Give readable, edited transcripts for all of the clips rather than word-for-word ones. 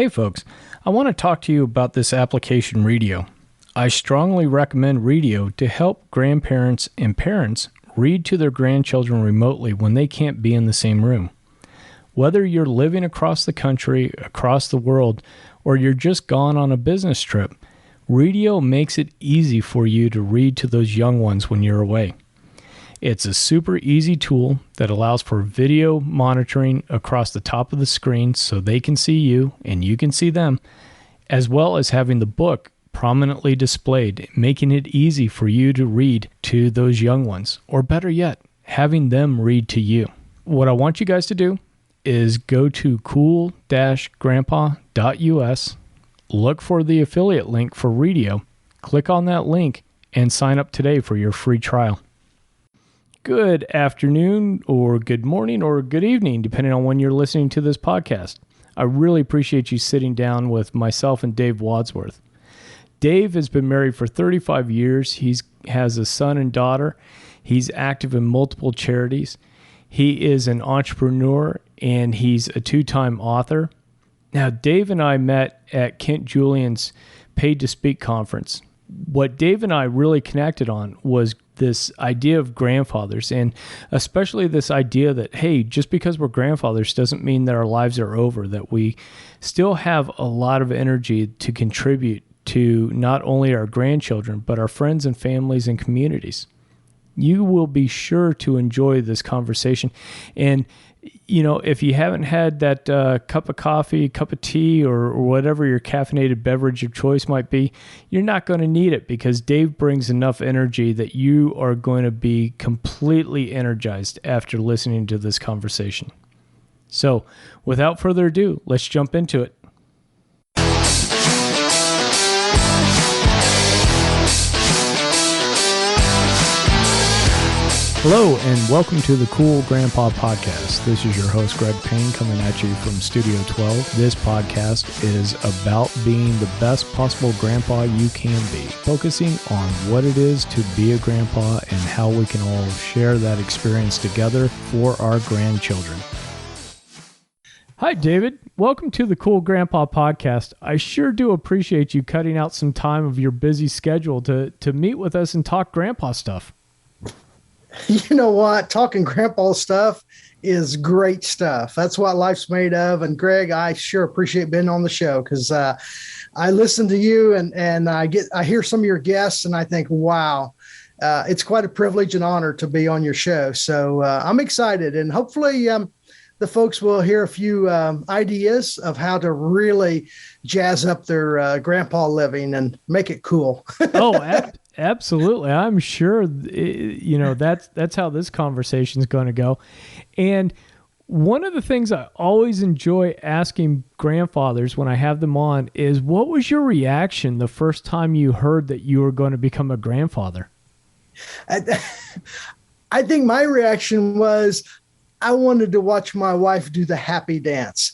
Hey folks, I want to talk to you about this application Readeo. I strongly recommend Readeo to help grandparents and parents read to their grandchildren remotely when they can't be in the same room. Whether you're living across the country, across the world, or you're just gone on a business trip, Readeo makes it easy for you to read to those young ones when you're away. It's a super easy tool that allows for video monitoring across the top of the screen so they can see you and you can see them, as well as having the book prominently displayed, making it easy for you to read to those young ones, or better yet, having them read to you. What I want you guys to do is go to cool-grandpa.us, look for the affiliate link for Readeo, click on that link, and sign up today for your free trial. Good afternoon, or good morning, or good evening, depending on when you're listening to this podcast. I really appreciate you sitting down with myself and Dave Wadsworth. Dave has been married for 35 years. He has a son and daughter. He's active in multiple charities. He is an entrepreneur, and he's a two-time author. Now, Dave and I met at Kent Julian's Paid to Speak conference. What Dave and I really connected on was this idea of grandfathers, and especially this idea that, hey, just because we're grandfathers doesn't mean that our lives are over, that we still have a lot of energy to contribute to not only our grandchildren, but our friends and families and communities. You will be sure to enjoy this conversation. And you know, if you haven't had that cup of coffee, cup of tea, or whatever your caffeinated beverage of choice might be, you're not going to need it, because Dave brings enough energy that you are going to be completely energized after listening to this conversation. So, without further ado, let's jump into it. Hello, and welcome to the Cool Grandpa Podcast. This is your host, Greg Payne, coming at you from Studio 12. This podcast is about being the best possible grandpa you can be, focusing on what it is to be a grandpa and how we can all share that experience together for our grandchildren. Hi, David. Welcome to the Cool Grandpa Podcast. I sure do appreciate you cutting out some time of your busy schedule to meet with us and talk grandpa stuff. You know what? Talking grandpa stuff is great stuff. That's what life's made of. And Greg, I sure appreciate being on the show, because I listen to you and I hear some of your guests and I think, wow, it's quite a privilege and honor to be on your show. So I'm excited, and hopefully the folks will hear a few ideas of how to really jazz up their grandpa living and make it cool. Absolutely. I'm sure, that's how this conversation is going to go. And one of the things I always enjoy asking grandfathers when I have them on is, what was your reaction the first time you heard that you were going to become a grandfather? I think my reaction was, I wanted to watch my wife do the happy dance,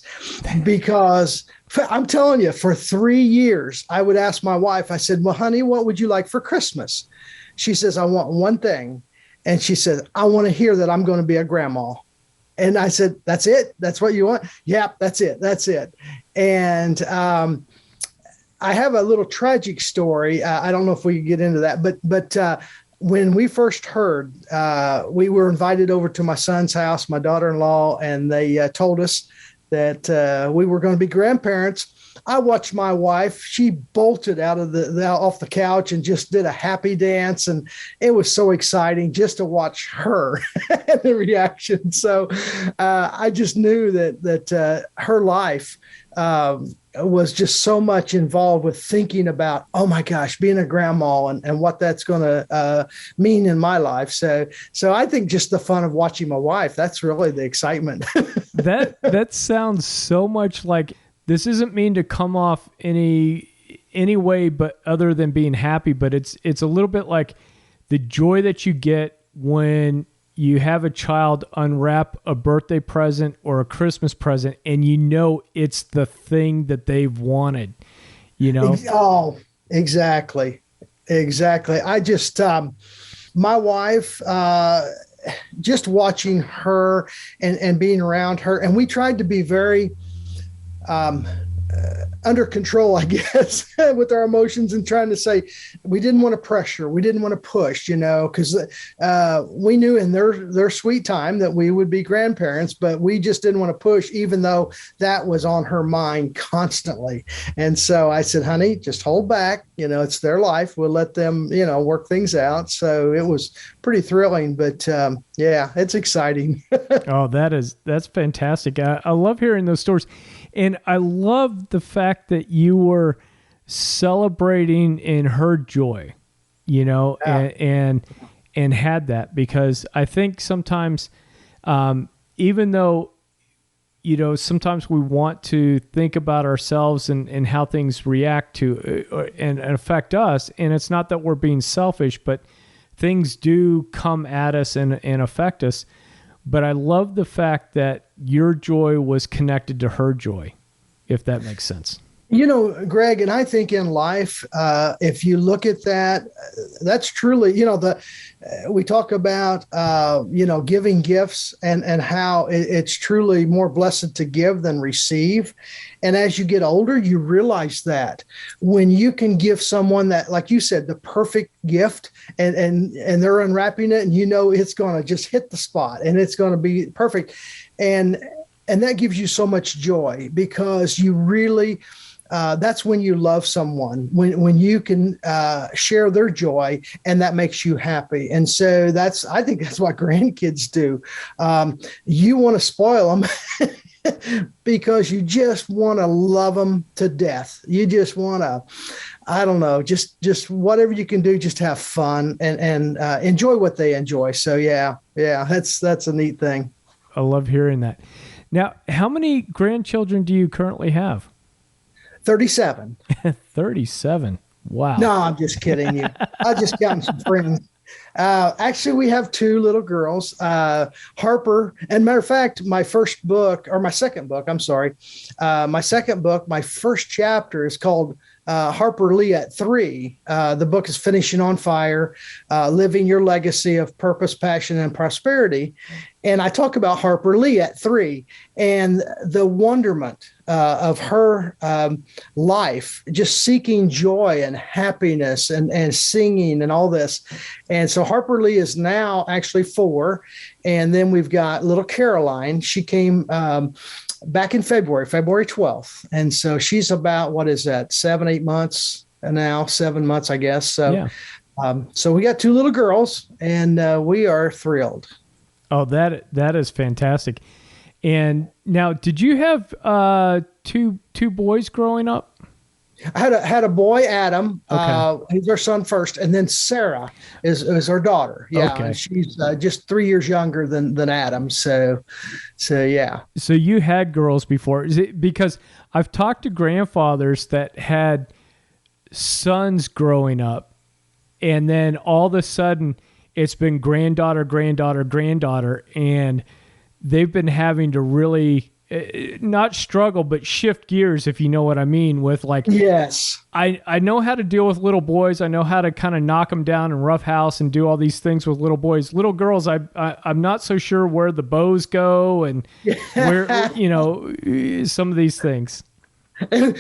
because I'm telling you, for 3 years, I would ask my wife, I said, well, honey, what would you like for Christmas? She says, I want one thing. And she said, I want to hear that I'm going to be a grandma. And I said, that's it? That's what you want? Yep, that's it. That's it. And I have a little tragic story. I don't know if we can get into that, but when we first heard, we were invited over to my son's house, my daughter-in-law, and they told us that we were going to be grandparents. I watched my wife. She bolted out of off the couch and just did a happy dance. And it was so exciting just to watch her and the reaction. So I just knew that her life was just so much involved with thinking about, oh my gosh, being a grandma and what that's going to mean in my life. So I think just the fun of watching my wife, that's really the excitement. That sounds so much like, this isn't mean to come off any way but other than being happy, but it's a little bit like the joy that you get when you have a child unwrap a birthday present or a Christmas present, and you know it's the thing that they've wanted, you know? Oh, exactly. I just, my wife, just watching her and being around her, and we tried to be very under control, I guess, with our emotions, and trying to say we didn't want to pressure, we didn't want to push, because we knew in their sweet time that we would be grandparents, but we just didn't want to push, even though that was on her mind constantly. And so I said, honey, just hold back. It's their life. We'll let them, work things out. So it was pretty thrilling, but yeah, it's exciting. Oh, that's fantastic. I love hearing those stories. And I love the fact that you were celebrating in her joy, Yeah. and had that, because I think sometimes, even though, sometimes we want to think about ourselves and how things react to and affect us. And it's not that we're being selfish, but things do come at us and affect us. But I love the fact that your joy was connected to her joy, if that makes sense. Greg, and I think in life, if you look at that, that's truly, we talk about, giving gifts and how it's truly more blessed to give than receive. And as you get older, you realize that when you can give someone that, like you said, the perfect gift, and they're unwrapping it, and it's going to just hit the spot and it's going to be perfect. And that gives you so much joy, because you really, that's when you love someone, when you can share their joy, and that makes you happy. And so I think that's what grandkids do. You want to spoil them because you just want to love them to death. You just want to, I don't know, just whatever you can do, just have fun and enjoy what they enjoy. So yeah, that's a neat thing. I love hearing that. Now, how many grandchildren do you currently have? 37. 37. Wow. No, I'm just kidding you. I just got some friends. Actually, we have 2 little girls, Harper. And matter of fact, my second book, my first chapter is called Harper Lee at 3. The book is Finishing on Fire, Living Your Legacy of Purpose, Passion, and Prosperity. And I talk about Harper Lee at 3 and the wonderment of her life, just seeking joy and happiness and singing and all this. And so Harper Lee is now actually 4. And then we've got little Caroline. She came back in February 12th. And so she's about, 7, 8 months now, 7 months, I guess. So, yeah. So we got 2 little girls, and we are thrilled. Oh, that is fantastic. And now, did you have two boys growing up? I had a boy, Adam. Okay. He's our son first, and then Sarah is our daughter. Yeah, okay. And she's just 3 years younger than Adam. So yeah. So you had girls before? Is it because I've talked to grandfathers that had sons growing up, and then all of a sudden it's been granddaughter, and they've been having to really not struggle, but shift gears, if you know what I mean, with like, yes, I know how to deal with little boys. I know how to kind of knock them down and roughhouse and do all these things with little boys. Little girls, I'm not so sure where the bows go and where, some of these things. And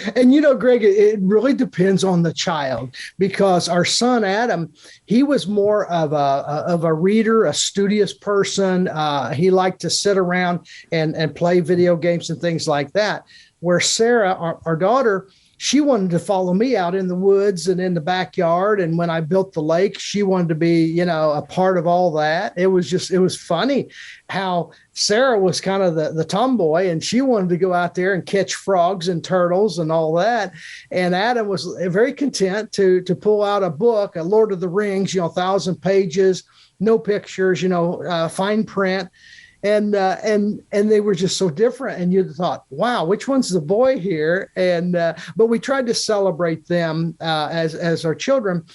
Greg, it really depends on the child, because our son Adam, he was more of a reader, a studious person. He liked to sit around and play video games and things like that. Where Sarah, our daughter, she wanted to follow me out in the woods and in the backyard. And when I built the lake, she wanted to be, a part of all that. It was funny how Sarah was kind of the tomboy, and she wanted to go out there and catch frogs and turtles and all that. And Adam was very content to pull out a book, a Lord of the Rings, 1,000 pages, no pictures, fine print. And they were just so different. And you thought, wow, which one's the boy here? And but we tried to celebrate them as our children,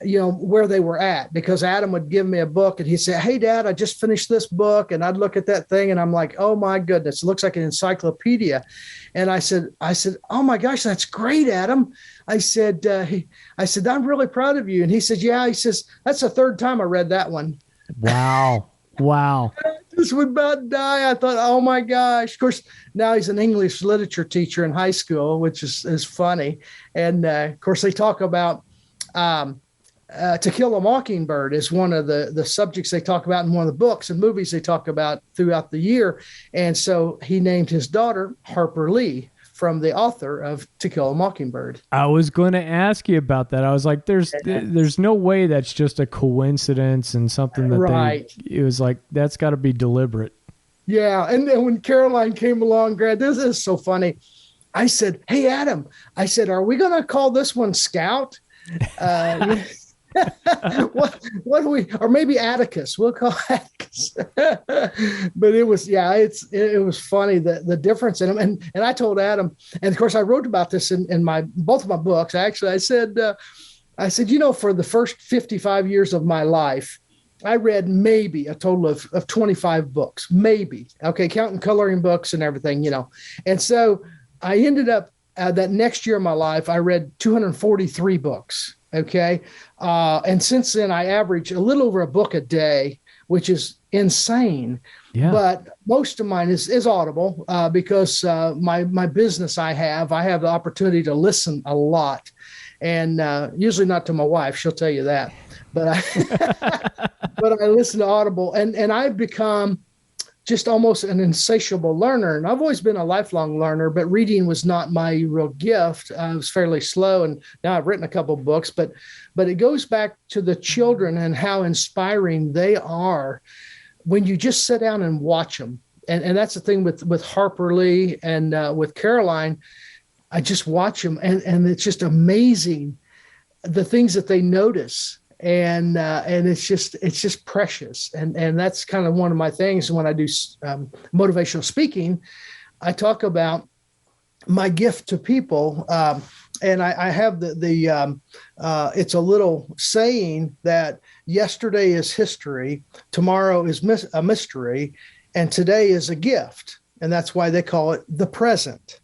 where they were at, because Adam would give me a book and he'd say, hey, Dad, I just finished this book. And I'd look at that thing and I'm like, oh, my goodness, it looks like an encyclopedia. And I said, oh, my gosh, that's great, Adam. I said, I'm really proud of you. And he said, yeah, he says, that's the 3rd time I read that one. Wow. just would about die. I thought, oh my gosh. Of course, now he's an English literature teacher in high school, which is funny. And of course, they talk about To Kill a Mockingbird is one of the subjects they talk about in one of the books and movies they talk about throughout the year. And so he named his daughter Harper Lee, from the author of To Kill a Mockingbird. I was going to ask you about that. I was like, there's no way that's just a coincidence and something that it was like, that's got to be deliberate. Yeah. And then when Caroline came along, Grant, this is so funny. I said, hey, Adam, I said, are we going to call this one Scout? What do we, or maybe Atticus, we'll call Atticus. But it was, it was funny, the difference in them. And I told Adam, and of course I wrote about this in both of my books. Actually, I said, for the first 55 years of my life, I read maybe a total of 25 books, maybe. Okay. Counting coloring books and everything, And so I ended up that next year of my life, I read 243 books. Okay. And since then, I average a little over a book a day, which is insane. Yeah. But most of mine is Audible because my business I have the opportunity to listen a lot. And usually not to my wife. She'll tell you that. But I listen to Audible. And I've become just almost an insatiable learner. And I've always been a lifelong learner, but reading was not my real gift. I was fairly slow. And now I've written a couple of books, but it goes back to the children and how inspiring they are when you just sit down and watch them. And that's the thing with Harper Lee and with Caroline. I just watch them and it's just amazing the things that they notice. And it's just precious. And that's kind of one of my things when I do motivational speaking. I talk about my gift to people. And I have it's a little saying that yesterday is history, tomorrow is a mystery, and today is a gift. And that's why they call it the present.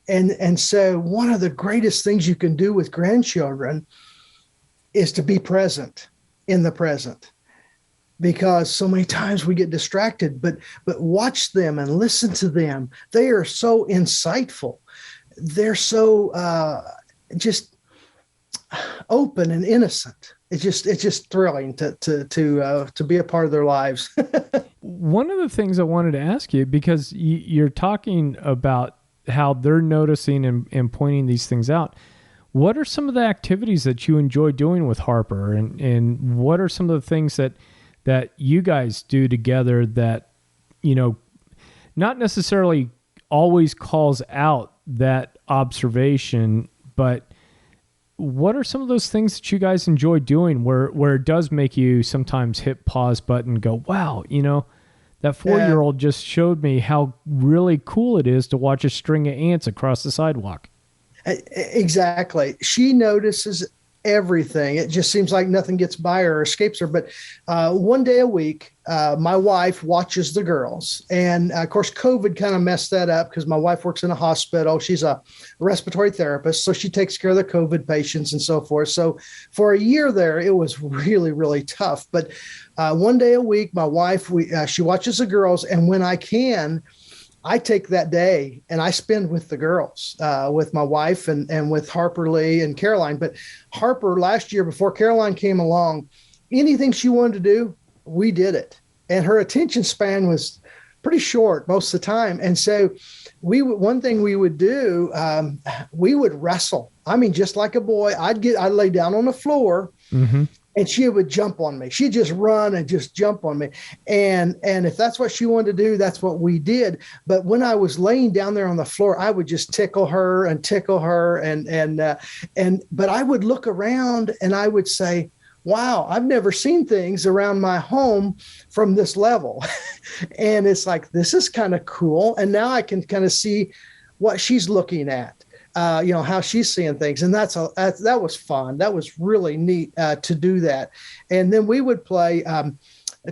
And so one of the greatest things you can do with grandchildren is to be present in the present, because so many times we get distracted, but watch them and listen to them. They are so insightful. They're so just open and innocent. It's just thrilling to be a part of their lives. One of the things I wanted to ask you, because you're talking about how they're noticing and pointing these things out. What are some of the activities that you enjoy doing with Harper, and what are some of the things that you guys do together that, not necessarily always calls out that observation, but what are some of those things that you guys enjoy doing where it does make you sometimes hit pause button and go, wow, that 4-year-old just showed me how really cool it is to watch a string of ants across the sidewalk. Exactly. She notices everything. It just seems like nothing gets by her or escapes her. But one day a week, my wife watches the girls. And of course, COVID kind of messed that up because my wife works in a hospital. She's a respiratory therapist, so she takes care of the COVID patients and so forth. So for a year there, it was really, really tough. But one day a week, my wife, she watches the girls. And when I can, I take that day and I spend with the girls, with my wife and with Harper Lee and Caroline. But Harper, last year, before Caroline came along, anything she wanted to do, we did it. And her attention span was pretty short most of the time. And so one thing we would do, we would wrestle. I mean, just like a boy, I'd lay down on the floor. Mm-hmm. And she would jump on me. She'd just run and just jump on me. And if that's what she wanted to do, that's what we did. But when I was laying down there on the floor, I would just tickle her. But I would look around and I would say, wow, I've never seen things around my home from this level. And it's like, this is kind of cool. And now I can kind of see what she's looking at. How she's seeing things. And that was fun. That was really neat to do that. And then we would play a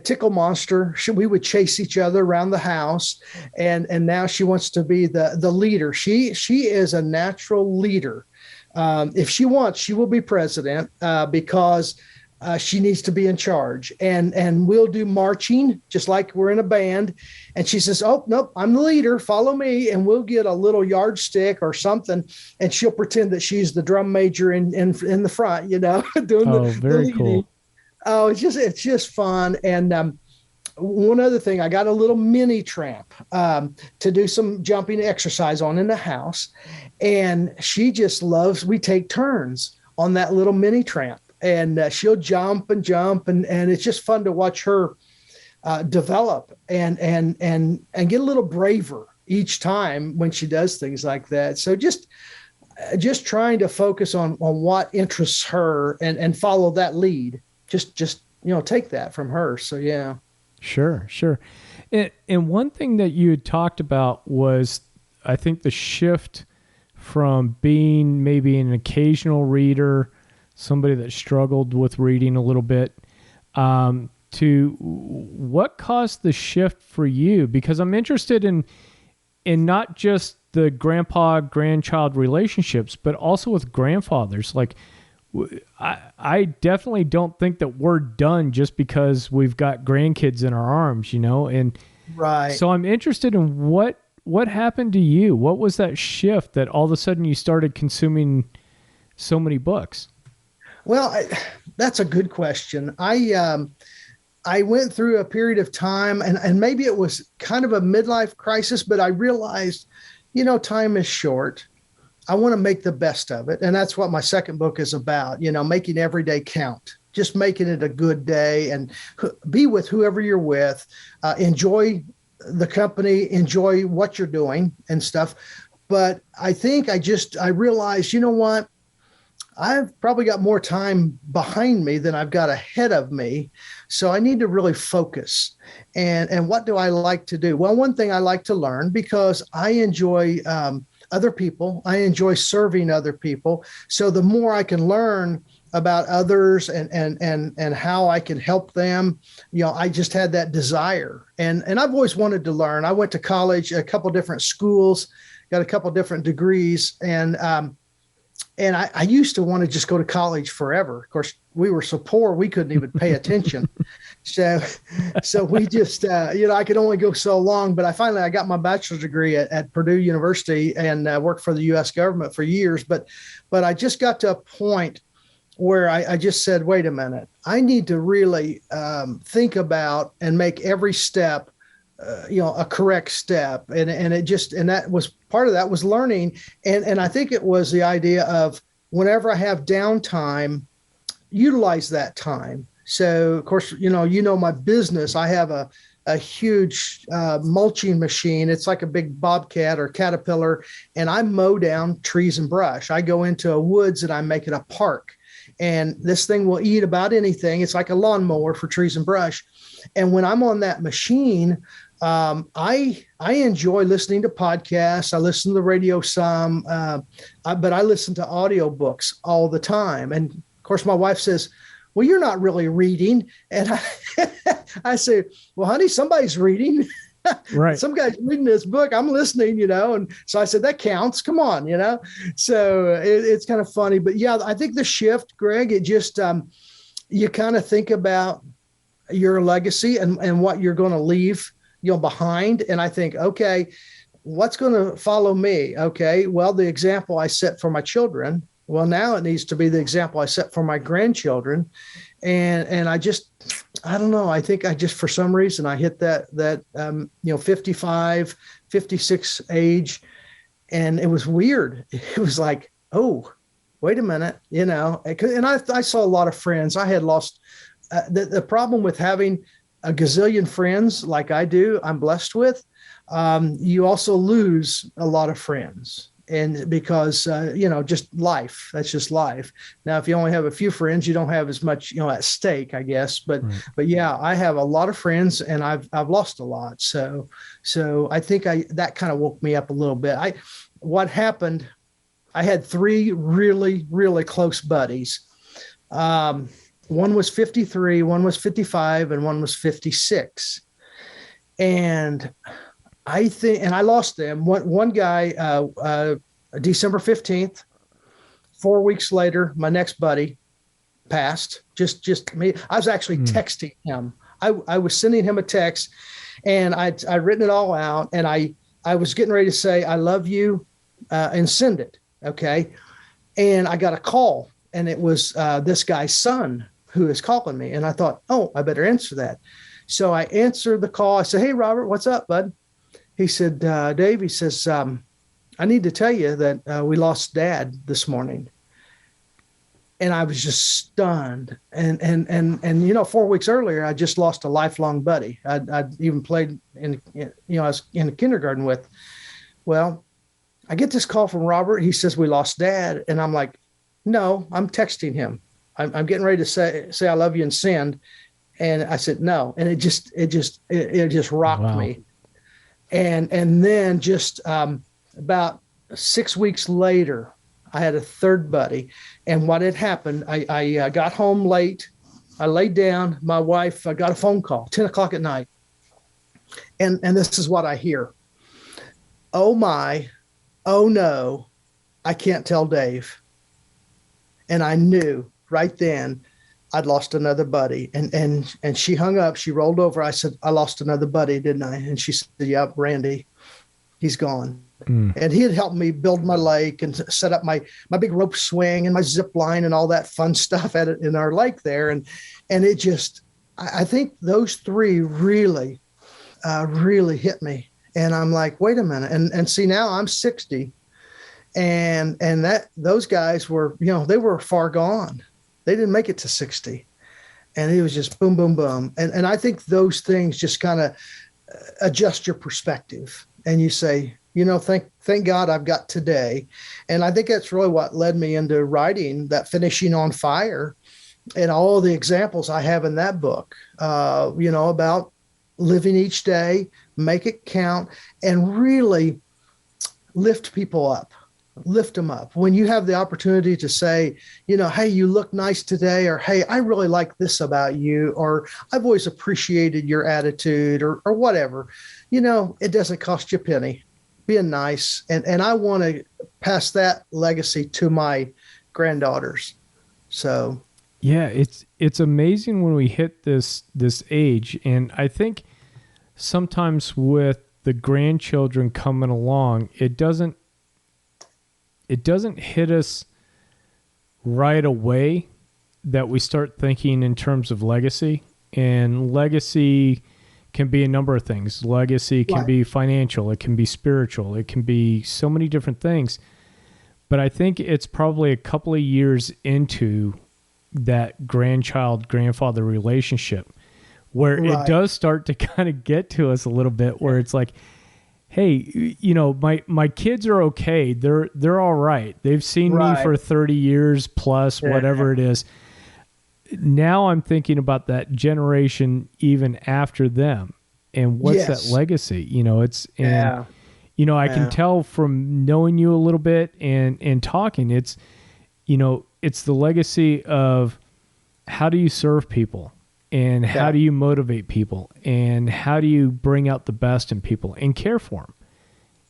Tickle Monster. We would chase each other around the house. And now she wants to be the leader. She is a natural leader. If she wants, she will be president because she needs to be in charge, and we'll do marching just like we're in a band. And she says, "Oh, nope, I'm the leader. Follow me." And we'll get a little yardstick or something, and she'll pretend that she's the drum major in the front, doing very the leading. cool. Oh, it's just fun. And one other thing, I got a little mini tramp to do some jumping exercise on in the house, and she just loves. We take turns on that little mini tramp. And she'll jump and it's just fun to watch her develop and get a little braver each time when she does things like that. So just trying to focus on what interests her and follow that lead. Just take that from her. So yeah. Sure. And one thing that you had talked about was, I think, the shift from being maybe an occasional reader, somebody that struggled with reading a little bit, to what caused the shift for you? Because I'm interested in not just the grandpa-grandchild relationships, but also with grandfathers. Like, I definitely don't think that we're done just because we've got grandkids in our arms, And right. So I'm interested in what happened to you. What was that shift that all of a sudden you started consuming so many books? Well, that's a good question. I went through a period of time, and maybe it was kind of a midlife crisis, but I realized, time is short. I want to make the best of it. And that's what my second book is about, making every day count, just making it a good day, and be with whoever you're with, enjoy the company, enjoy what you're doing and stuff. But I think I realized, you know what? I've probably got more time behind me than I've got ahead of me. So I need to really focus. And what do I like to do? Well, one thing I like to learn, because I enjoy other people. I enjoy serving other people. So the more I can learn about others and how I can help them, I just had that desire. And I've always wanted to learn. I went to college, a couple different schools, got a couple different degrees, and I used to want to just go to college forever. Of course, we were so poor, we couldn't even pay attention. So we just, I could only go so long. But I got my bachelor's degree at Purdue University and worked for the U.S. government for years. But I just got to a point where I just said, wait a minute, I need to really think about and make every step a correct step. And that was part of that was learning. And I think it was the idea of whenever I have downtime, utilize that time. So of course, my business, I have a huge mulching machine. It's like a big bobcat or caterpillar, and I mow down trees and brush. I go into a woods and I make it a park. And this thing will eat about anything. It's like a lawnmower for trees and brush. And when I'm on that machine, I enjoy listening to podcasts. I listen to the radio some, but I listen to audiobooks all the time. And of course, my wife says, well, you're not really reading. And I say, well, honey, somebody's reading. Right. Some guy's reading this book. I'm listening, And so I said, that counts. Come on, So it's kind of funny. But yeah, I think the shift, Greg, it just, you kind of think about your legacy and what you're going to leave behind. And I think, okay, what's going to follow me? Okay, well, the example I set for my children, well, now it needs to be the example I set for my grandchildren. And I don't know. I think I just, for some reason, I hit that 55, 56 age. And it was weird. It was like, oh, wait a minute, and I saw a lot of friends. I had lost the problem with having a gazillion friends like I do, I'm blessed with. You also lose a lot of friends. And because, just life, that's just life. Now, if you only have a few friends, you don't have as much, at stake, I guess. But yeah, I have a lot of friends and I've lost a lot. So I think that kind of woke me up a little bit. What happened, I had three really, really close buddies. One was 53, one was 55, and one was 56. And I lost them. One guy, December 15th, 4 weeks later, my next buddy, passed. Just me. I was actually texting him. I was sending him a text, and I'd written it all out, and I was getting ready to say, I love you, and send it. Okay. And I got a call, and it was this guy's son who is calling me. And I thought, oh, I better answer that. So I answered the call. I said, hey, Robert, what's up, bud? He said, Dave, he says, I need to tell you that we lost Dad this morning. And I was just stunned. And 4 weeks earlier, I just lost a lifelong buddy. I'd even played I was in the kindergarten with. Well, I get this call from Robert. He says we lost Dad. And I'm like, no, I'm texting him. I'm getting ready to say I love you and send. And I said, no. And it just rocked me. And then just about 6 weeks later, I had a third buddy. And what had happened, I got home late. I laid down. My wife, I got a phone call, 10 o'clock at night. And this is what I hear. Oh my, oh no, I can't tell Dave. And I knew right then I'd lost another buddy. And she hung up. She rolled over. I said, I lost another buddy, didn't I? And she said, yep, Randy, he's gone. And he had helped me build my lake and set up my big rope swing and my zip line and all that fun stuff in our lake there. And it just, I think those three really hit me. And I'm like, wait a minute. And see, now I'm 60 and those guys were, they were far gone. They didn't make it to 60. And it was just boom, boom, boom. And I think those things just kind of adjust your perspective. And you say, thank God I've got today. And I think that's really what led me into writing that Finishing on Fire and all the examples I have in that book, about living each day, make it count, and really lift people up. Lift them up. When you have the opportunity to say, hey, you look nice today, or hey, I really like this about you, or I've always appreciated your attitude, or whatever, it doesn't cost you a penny. Being nice. And I want to pass that legacy to my granddaughters. So yeah, it's amazing when we hit this age. And I think sometimes with the grandchildren coming along, it doesn't hit us right away that we start thinking in terms of legacy. And legacy can be a number of things. Legacy can be financial. It can be spiritual. It can be so many different things. But I think it's probably a couple of years into that grandchild-grandfather relationship where it does start to kind of get to us a little bit, where it's like, hey, my kids are okay. They're all right. They've seen me for 30 years plus, whatever it is. Now I'm thinking about that generation even after them, and what's that legacy? I can tell from knowing you a little bit and talking, it's the legacy of how do you serve people, and how do you motivate people, and how do you bring out the best in people and care for them.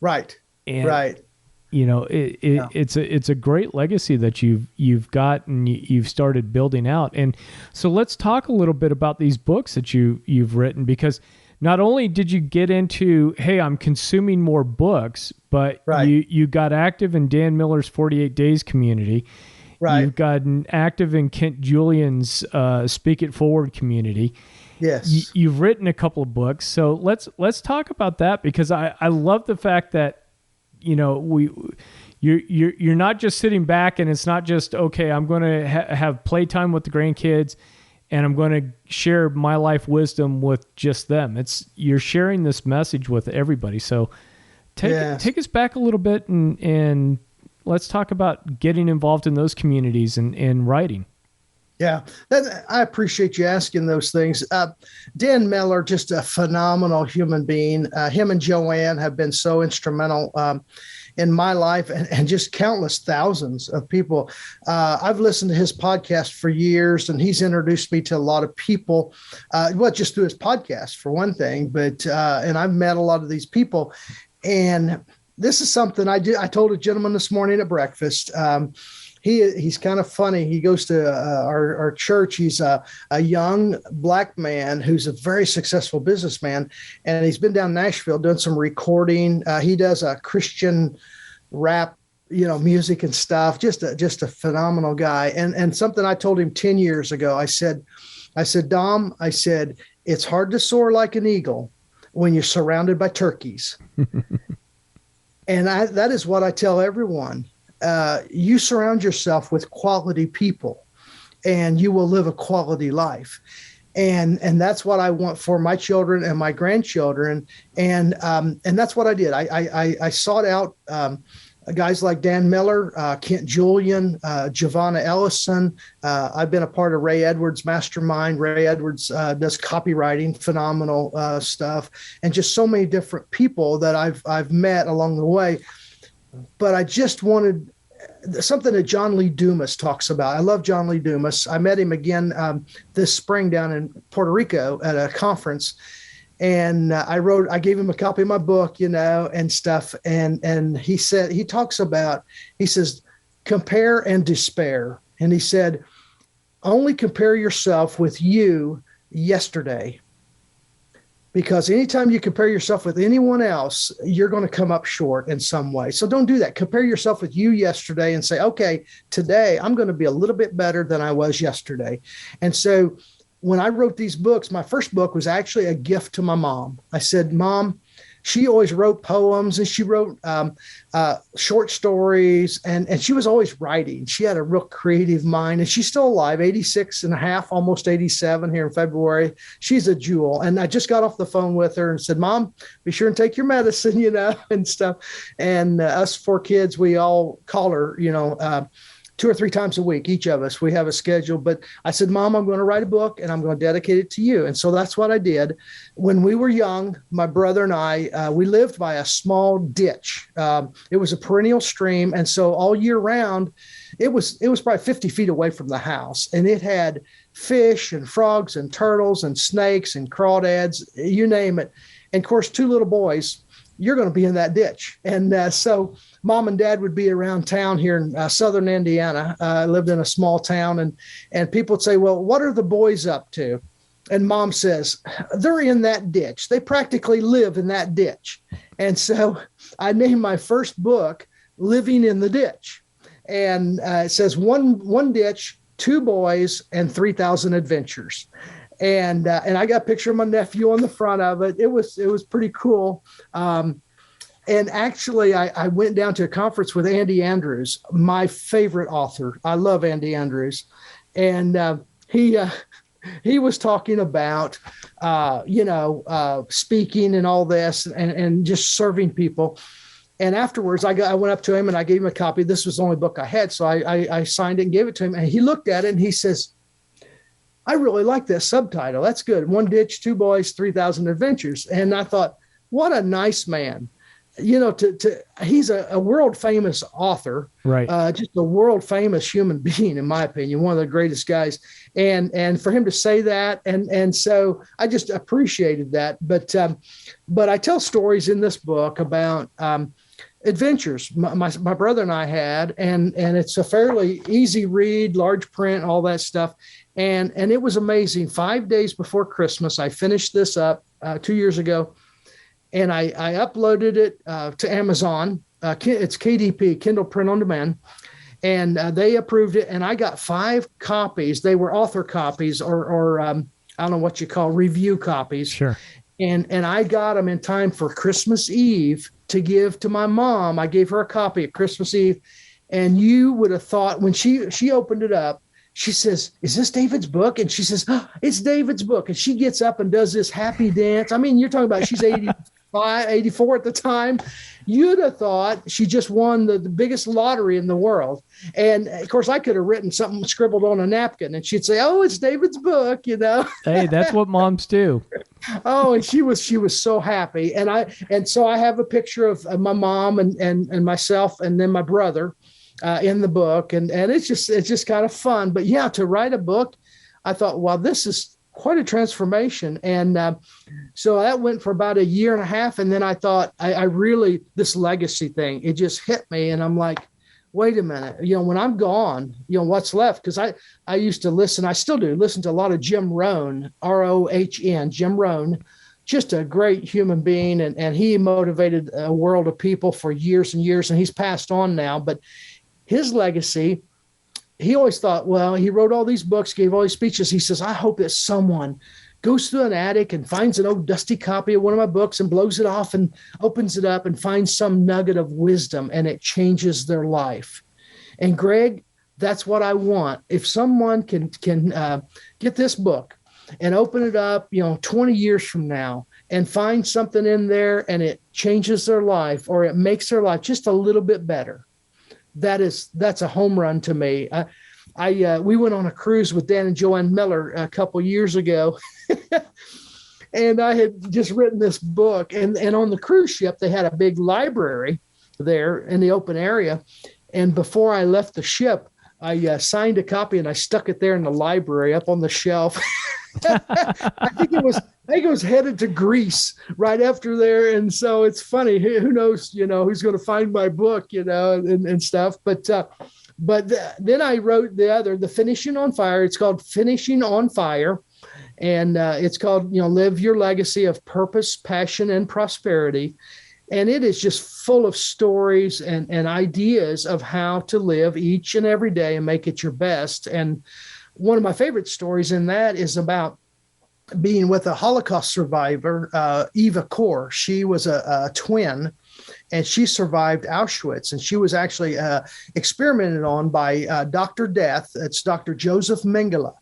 Right. And, right. It's a great legacy that you've got and you've started building out. And so let's talk a little bit about these books that you've written, because not only did you get into, hey, I'm consuming more books, but you got active in Dan Miller's 48 Days community. Right. You've gotten active in Kent Julian's Speak It Forward community. Yes. You've written a couple of books. So let's talk about that, because I love the fact that you're not just sitting back and it's not just, okay, I'm going to have playtime with the grandkids and I'm going to share my life wisdom with just them. You're sharing this message with everybody. So take us back a little bit and let's talk about getting involved in those communities and writing. Yeah, I appreciate you asking those things. Dan Miller, just a phenomenal human being. Him and Joanne have been so instrumental in my life, and just countless thousands of people. I've listened to his podcast for years, and he's introduced me to a lot of people, just through his podcast, for one thing, but and I've met a lot of these people. And this is something I told a gentleman this morning at breakfast. he's kind of funny. He goes to our church. He's a young black man who's a very successful businessman, and he's been down in Nashville doing some recording. He does a Christian rap, music and stuff. Just a phenomenal guy. And something I told him 10 years ago, I said, Dom, I said, it's hard to soar like an eagle when you're surrounded by turkeys. And that is what I tell everyone. You surround yourself with quality people and you will live a quality life. And that's what I want for my children and my grandchildren. And that's what I did. I sought out guys like Dan Miller, Kent Julian, Giovanna Ellison. I've been a part of Ray Edwards' mastermind. Ray Edwards does copywriting, phenomenal stuff, and just so many different people that I've met along the way. But I just wanted something that John Lee Dumas talks about. I love John Lee Dumas. I met him again this spring down in Puerto Rico at a conference. And I gave him a copy of my book, and stuff. And he says, compare and despair. And he said, only compare yourself with you yesterday. Because anytime you compare yourself with anyone else, you're going to come up short in some way. So don't do that. Compare yourself with you yesterday and say, okay, today I'm going to be a little bit better than I was yesterday. And so when I wrote these books, my first book was actually a gift to my mom. I said, Mom, she always wrote poems and she wrote short stories and she was always writing. She had a real creative mind and she's still alive, 86 and a half, almost 87 here in February. She's a jewel. And I just got off the phone with her and said, Mom, be sure and take your medicine, and stuff. And us 4 kids, we all call her, 2 or 3 times a week, each of us. We have a schedule. But I said, Mom, I'm going to write a book and I'm going to dedicate it to you. And so that's what I did. When we were young, my brother and I, we lived by a small ditch. It was a perennial stream. And so all year round, it was probably 50 feet away from the house. And it had fish and frogs and turtles and snakes and crawdads, you name it. And of course, 2 little boys, you're going to be in that ditch. And so Mom and Dad would be around town here in southern Indiana. I lived in a small town, and people would say, well, what are the boys up to? And Mom says, they're in that ditch. They practically live in that ditch. And so I named my first book, Living in the Ditch. And it says one ditch, 2 boys, and 3,000 adventures. And I got a picture of my nephew on the front of it. It was pretty cool. And actually, I went down to a conference with Andy Andrews, my favorite author. I love Andy Andrews. And he was talking about, speaking and all this and just serving people. And afterwards, I went up to him and I gave him a copy. This was the only book I had. So I signed it and gave it to him. And he looked at it and he says, I really like that subtitle. That's good. 1 ditch, 2 boys, 3,000 adventures. And I thought, what a nice man. He's a world famous author, right? Just a world famous human being, in my opinion, one of the greatest guys. And for him to say that, and so I just appreciated that. But I tell stories in this book about adventures my brother and I had, and it's a fairly easy read, large print, all that stuff. And it was amazing. 5 days before Christmas, I finished this up 2 years ago. And I uploaded it to Amazon. It's KDP, Kindle Print on Demand. And they approved it. And I got 5 copies. They were author copies or I don't know what you call review copies. Sure. And I got them in time for Christmas Eve to give to my mom. I gave her a copy at Christmas Eve. And you would have thought when she opened it up, she says, is this David's book? And she says, oh, it's David's book. And she gets up and does this happy dance. I mean, you're talking about she's 84 at the time. You'd have thought she just won the biggest lottery in the world. And of course, I could have written something scribbled on a napkin and she'd say, oh, it's David's book, Hey, that's what moms do. Oh, and she was so happy. And so I have a picture of my mom and myself and then my brother in the book. And it's just kind of fun. But yeah, to write a book, I thought, wow, this is quite a transformation. And so that went for about 1.5 years. And then I thought I really, this legacy thing, it just hit me. And I'm like, wait a minute, when I'm gone, what's left? Because I used to listen, I still do listen to a lot of Jim Rohn, Rohn, Jim Rohn, just a great human being. And he motivated a world of people for years and years, and he's passed on now. But his legacy, he always thought, well, he wrote all these books, gave all these speeches. He says, I hope that someone goes through an attic and finds an old dusty copy of one of my books and blows it off and opens it up and finds some nugget of wisdom, and it changes their life. And Greg, that's what I want. If someone can get this book and open it up, 20 years from now, and find something in there and it changes their life, or it makes their life just a little bit better, that's a home run to me. We went on a cruise with Dan and Joanne Miller a couple years ago, and I had just written this book. And on the cruise ship, they had a big library there in the open area. And before I left the ship, I signed a copy and I stuck it there in the library up on the shelf. I think it was headed to Greece right after there. And so it's funny, who knows, who's going to find my book, and stuff. But then I wrote the Finishing on Fire. It's called Finishing on Fire. And it's called, Live Your Legacy of Purpose, Passion, and Prosperity. And it is just full of stories and ideas of how to live each and every day and make it your best. And one of my favorite stories in that is about being with a Holocaust survivor, Eva Kor. She was a twin, and she survived Auschwitz. And she was actually experimented on by Dr. Death. It's Dr. Joseph Mengele.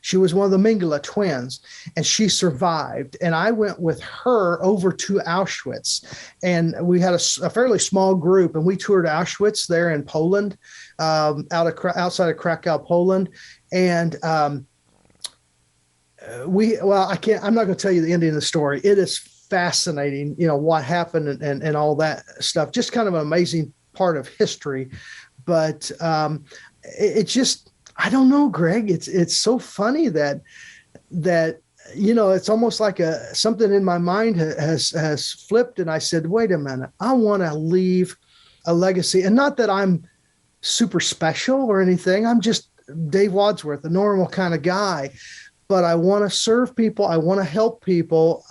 She was one of the Mengele twins, and she survived. And I went with her over to Auschwitz, and we had a fairly small group, and we toured Auschwitz there in Poland, outside of Krakow, Poland. And I'm not going to tell you the ending of the story. It is fascinating, what happened and all that stuff. Just kind of an amazing part of history. But it just, I don't know, Greg. It's so funny that it's almost like something in my mind has flipped, and I said, wait a minute, I want to leave a legacy, and not that I'm super special or anything. I'm just Dave Wadsworth, a normal kind of guy, but I want to serve people. I want to help people.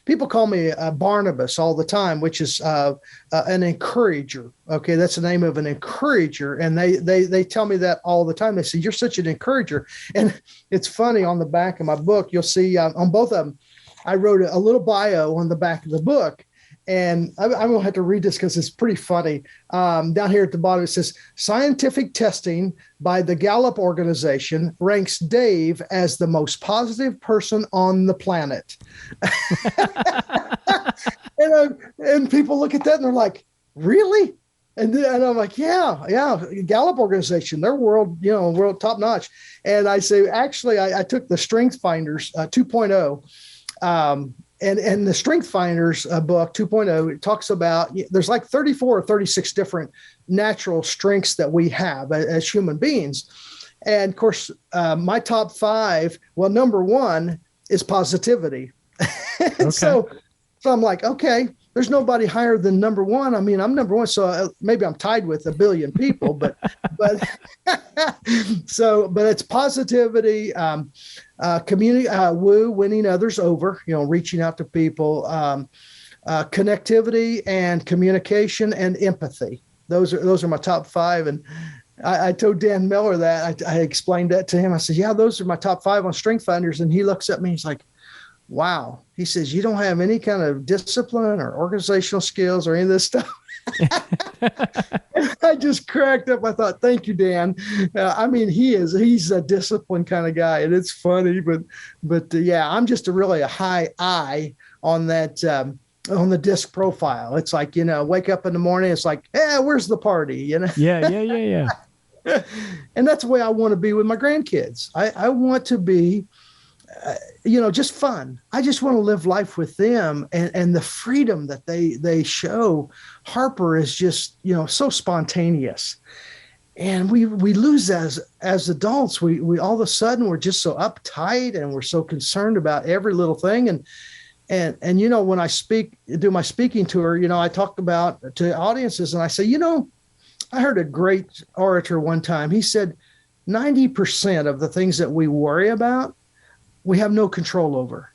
People call me Barnabas all the time, which is an encourager. Okay, that's the name of an encourager, and they tell me that all the time. They say, "You're such an encourager." And it's funny, on the back of my book, you'll see on both of them, I wrote a little bio on the back of the book. And I'm going to have to read this because it's pretty funny. Down here at the bottom, it says, scientific testing by the Gallup organization ranks Dave as the most positive person on the planet. And people look at that and they're like, really? And I'm like, yeah, Gallup organization, they're world top notch. And I say, actually, I took the Strength Finders 2.0. And the Strength Finders book 2.0, it talks about, there's like 34 or 36 different natural strengths that we have as human beings. And of course, my top 5, well, number 1 is positivity. Okay. So I'm like, okay, there's nobody higher than number 1. I mean, I'm number 1, so maybe I'm tied with a billion people, but it's positivity, community, winning others over, reaching out to people, connectivity and communication and empathy. Those are my top 5. And I told Dan Miller that I explained that to him. I said, yeah, those are my top 5 on Strength Finders. And he looks at me, he's like, wow. He says, you don't have any kind of discipline or organizational skills or any of this stuff. I just cracked up. I thought, thank you, Dan. I mean, he's a disciplined kind of guy, and it's funny, but yeah, I'm just really a high I on that, on the disc profile. It's like, wake up in the morning. It's like, where's the party? Yeah. And that's the way I want to be with my grandkids. I want to be, just fun. I just want to live life with them, and the freedom that they show. Harper is just, so spontaneous, and we lose as adults. We all of a sudden we're just so uptight, and we're so concerned about every little thing. And when I do my speaking tour, I talk about to audiences, and I say, I heard a great orator one time. He said, 90% of the things that we worry about, we have no control over.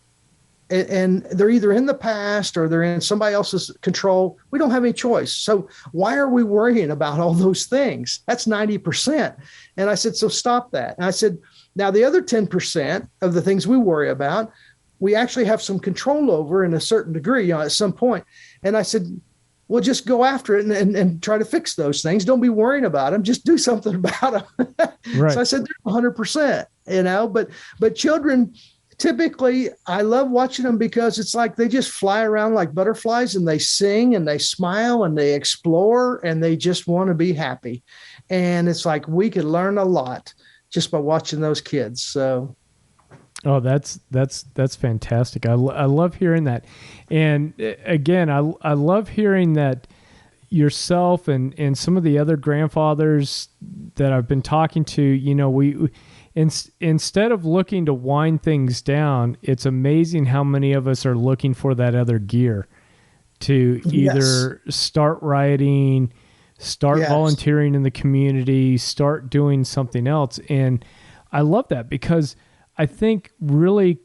And they're either in the past or they're in somebody else's control. We don't have any choice. So why are we worrying about all those things? That's 90%. And I said, so stop that. And I said, now the other 10% of the things we worry about, we actually have some control over in a certain degree, at some point. And I said, well, just go after it and try to fix those things. Don't be worrying about them. Just do something about them. Right. So I said, 100%, but children, typically, I love watching them because it's like they just fly around like butterflies and they sing and they smile and they explore and they just want to be happy. And it's like we could learn a lot just by watching those kids. So, oh, that's fantastic. I love hearing that. And again, I love hearing that yourself and some of the other grandfathers that I've been talking to, we instead of looking to wind things down, it's amazing how many of us are looking for that other gear to either start rioting, start volunteering in the community, start doing something else. And I love that because I think really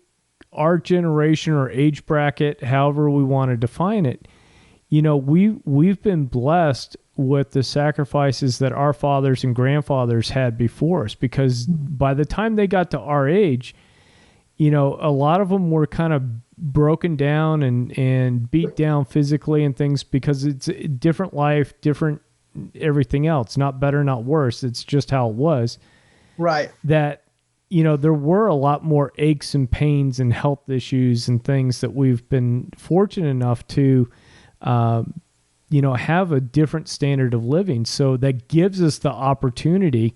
our generation or age bracket, however we want to define it, we've been blessed with the sacrifices that our fathers and grandfathers had before us, because by the time they got to our age, a lot of them were kind of broken down and beat down physically and things, because it's a different life, different everything else, not better, not worse. It's just how it was. Right. That, there were a lot more aches and pains and health issues and things that we've been fortunate enough to, have a different standard of living. So that gives us the opportunity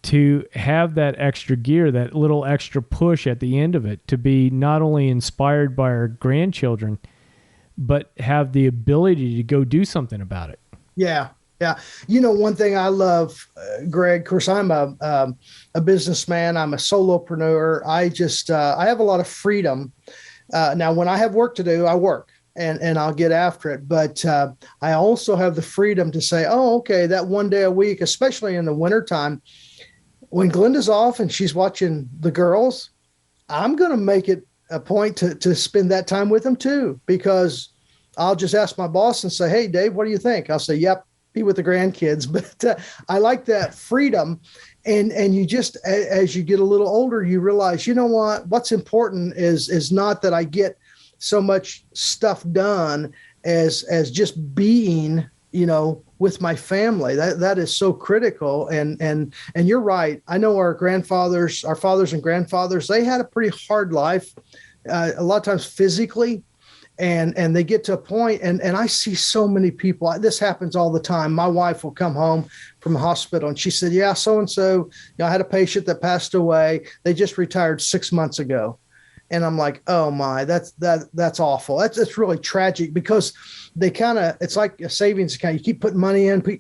to have that extra gear, that little extra push at the end of it, to be not only inspired by our grandchildren, but have the ability to go do something about it. Yeah. Yeah. One thing I love, Greg, of course, I'm a businessman. I'm a solopreneur. I have a lot of freedom. Now, when I have work to do, I work. And I'll get after it. But I also have the freedom to say, oh, okay, that one day a week, especially in the wintertime, when Glenda's off and she's watching the girls, I'm going to make it a point to spend that time with them too, because I'll just ask my boss and say, hey, Dave, what do you think? I'll say, yep, be with the grandkids. But I like that freedom. And you just, as you get a little older, you realize, what's important is not that I get so much stuff done as just being, with my family. That is so critical. And you're right. I know our fathers and grandfathers, they had a pretty hard life, a lot of times physically, and they get to a point, and I see so many people. This happens all the time. My wife will come home from the hospital and she said, yeah, so-and-so, I had a patient that passed away. They just retired 6 months ago. And I'm like, oh my, that's awful. That's really tragic, because they it's like a savings account. You keep putting money in,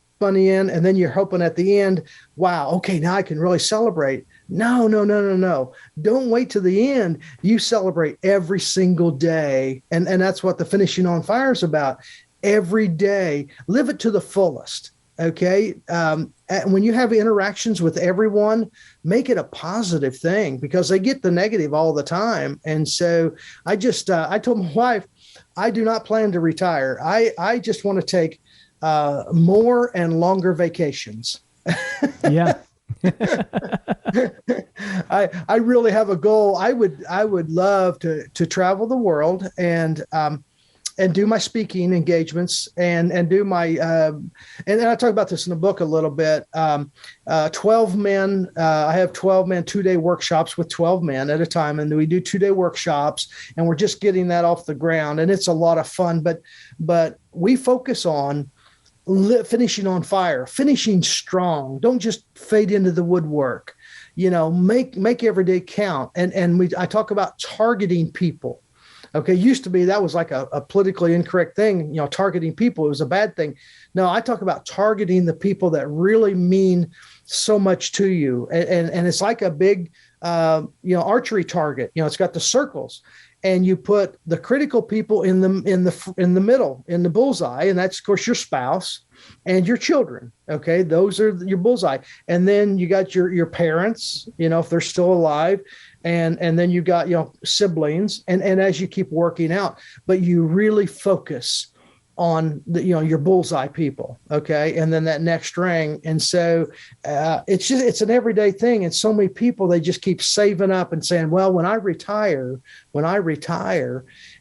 and then you're hoping at the end, wow, okay, now I can really celebrate. No. Don't wait to the end. You celebrate every single day. And that's what the Finishing on Fire is about. Every day, live it to the fullest. Okay. When you have interactions with everyone, make it a positive thing, because they get the negative all the time. And so I told my wife, I do not plan to retire. I just want to take more and longer vacations. Yeah. I really have a goal. I would love to travel the world and do my speaking engagements and do my, and I talk about this in the book a little bit, 12 men. I have 12 men, 2-day workshops with 12 men at a time. And we do 2-day workshops, and we're just getting that off the ground, and it's a lot of fun, but we focus on finishing on fire, finishing strong. Don't just fade into the woodwork, make every day count. And I talk about targeting people. Okay. Used to be, that was like a politically incorrect thing, targeting people. It was a bad thing. No, I talk about targeting the people that really mean so much to you. And it's like a big, archery target. It's got the circles, and you put the critical people in the middle, in the bullseye. And that's, of course, your spouse. and your children. Okay. Those are your bullseye. And then you got your parents, if they're still alive, and then you got, siblings, and as you keep working out, but you really focus on your bullseye people. Okay. And then that next ring. And so it's an everyday thing. And so many people, they just keep saving up and saying, well, when I retire,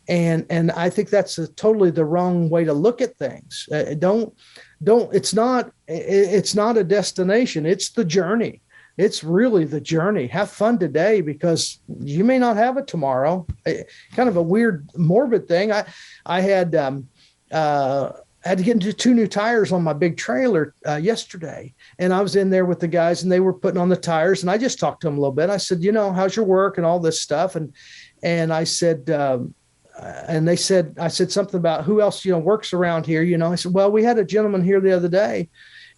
and I think that's totally the wrong way to look at things. It's not a destination. It's the journey. It's really the journey. Have fun today, because you may not have it tomorrow. Kind of a weird, morbid thing. I had to get into 2 new tires on my big trailer yesterday. And I was in there with the guys, and they were putting on the tires, and I just talked to them a little bit. I said, how's your work and all this stuff? And I said, and I said something about who else, works around here. I said, well, we had a gentleman here the other day,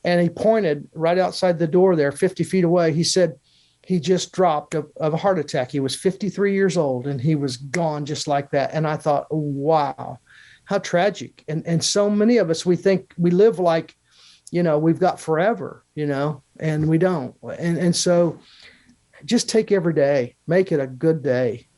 and he pointed right outside the door there, 50 feet away. He said he just dropped of a heart attack. He was 53 years old, and he was gone just like that. And I thought, wow, how tragic. And so many of us, we think we live like, we've got forever, and we don't. And so just take every day, make it a good day.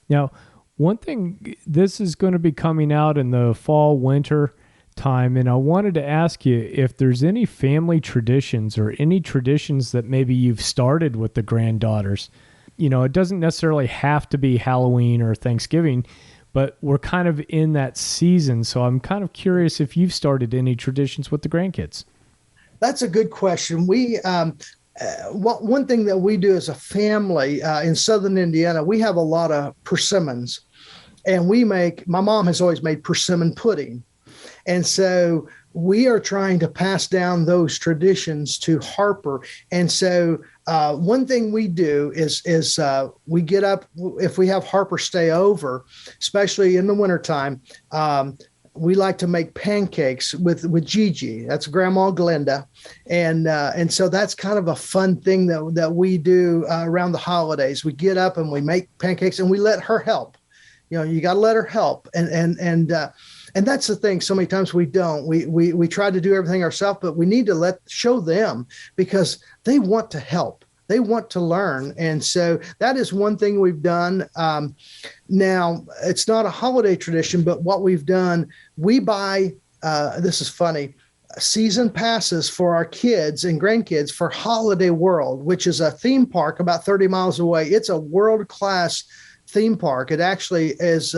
Now, one thing, this is going to be coming out in the fall, winter time, and I wanted to ask you if there's any family traditions or any traditions that maybe you've started with the granddaughters. It doesn't necessarily have to be Halloween or Thanksgiving, but we're kind of in that season. So I'm kind of curious if you've started any traditions with the grandkids. That's a good question. We, one thing that we do as a family in Southern Indiana, we have a lot of persimmons, and my mom has always made persimmon pudding. And so we are trying to pass down those traditions to Harper. And so one thing we do is we get up, if we have Harper stay over, especially in the wintertime, we like to make pancakes with Gigi. That's Grandma Glenda. And so that's kind of a fun thing that we do around the holidays. We get up and we make pancakes, and we let her help. You got to let her help. And that's the thing. So many times we don't. We try to do everything ourselves, but we need to show them, because they want to help. They want to learn. And so that is one thing we've done. Now, it's not a holiday tradition, but what we've done, we buy, this is funny, season passes for our kids and grandkids for Holiday World, which is a theme park about 30 miles away. It's a world-class theme park. It actually is